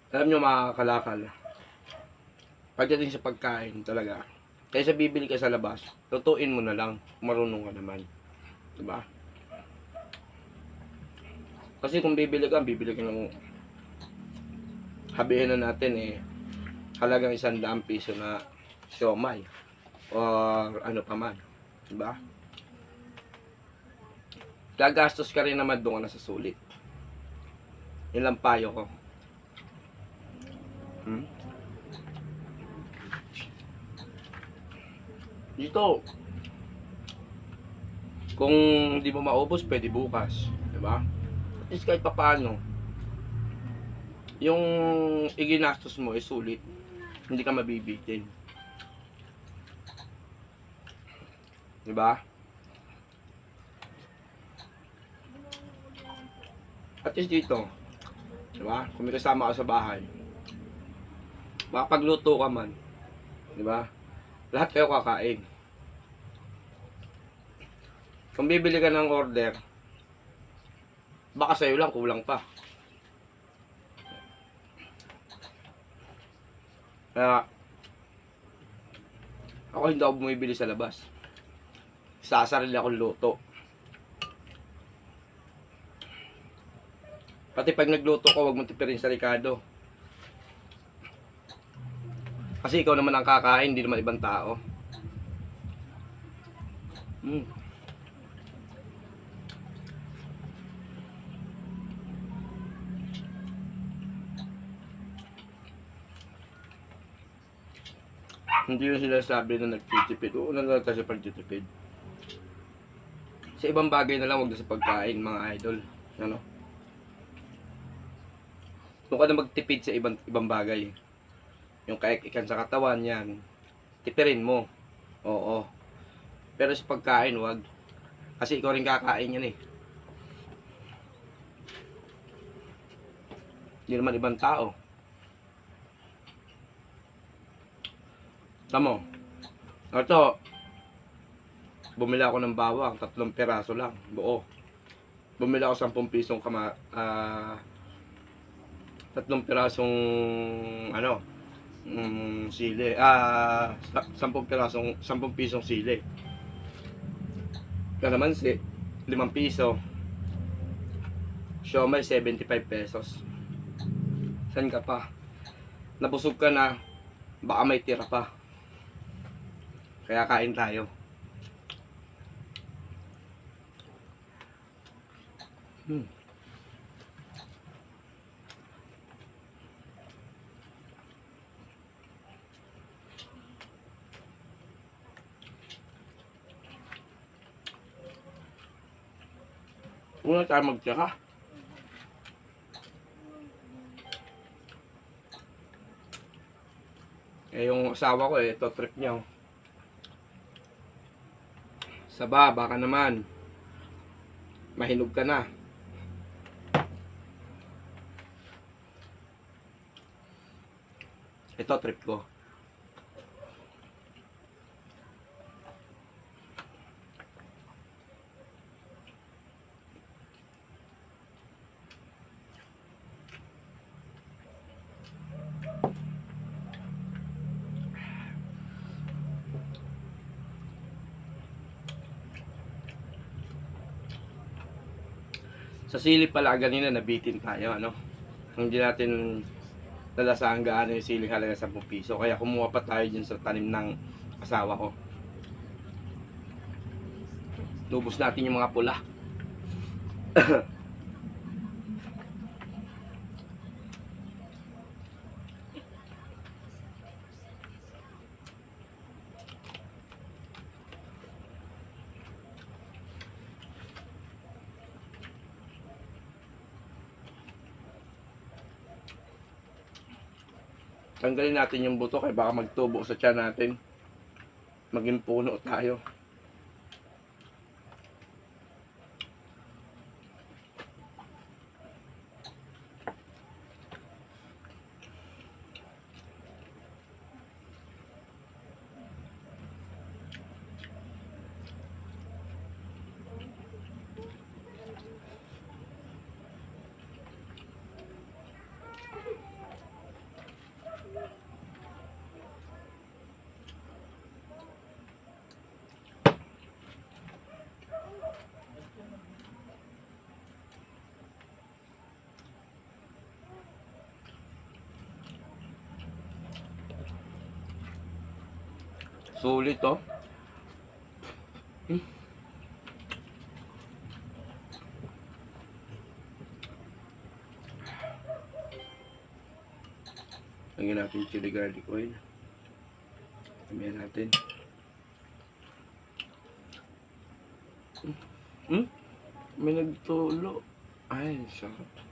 Alam nyo mga kalakal, pagdating sa pagkain talaga, kaysa bibili ka sa labas, lutuin mo na lang, marunong ka naman. Diba? Kasi kung bibili ka ng, habihin na natin halagang 100 piso na siomay or ano pa man. Diba? Gagastos ka rin naman doon ka na sa sulit. Yun lang payo ko. Dito, kung hindi mo maubos, pwede bukas. Diba? At least kahit pa paano, yung iginastos mo sulit. Hindi ka mabibitin. Diba? At least dito, diba? Kung may kasama ka sa bahay, makapagluto ka man. Diba? Lahat kayo kakain. Kung bibili ka ng order, baka sa'yo lang, kulang pa. Kaya, ako hindi ako bumibili sa labas. Sasarili akong luto. Pati pag nagluto ko, huwag mong tipirin sa Ricardo. Kasi ikaw naman ang kakain, hindi naman ibang tao. Hindi yung sila sabi na nagtitipid. Oo na lang sa pagtitipid. Sa ibang bagay na lang, huwag na sa pagkain, mga idol. Ano? Doon ka na magtipid sa ibang bagay. Yung kaikikan sa katawan, yan. Tipirin mo. Oo. Pero sa pagkain, wag. Kasi ikaw rin kakain yan eh. Hindi naman ibang tao. Tamo. Ito, bumili ako ng bawang, 3 piraso lang, buo. Bumili ako 10 pisong 3 pirasong ano, sili. 10 pisong sili. Kalamansi, 5 piso. Siomay, 75 pesos. San ka pa? Nabusog ka na, baka may tira pa. Kaya kain tayo. Una tayo magtira. Yung asawa ko ito trip niya. Saba, baka naman mahinog ka na. Ito trip ko. Sa sili pala ganina nabitin tayo, ano? Hindi natin nalasahan gaano yung siling halaga 10 piso. Kaya kumuha pa tayo dyan sa tanim ng asawa ko. Lubos natin yung mga pula. Tanggalin natin yung buto kaya baka magtubo sa tiyan natin. Maging puno tayo. Sulit to. Lagyan natin chili garlic oil. Lagyan natin. May nagtulo. Ay, sarap.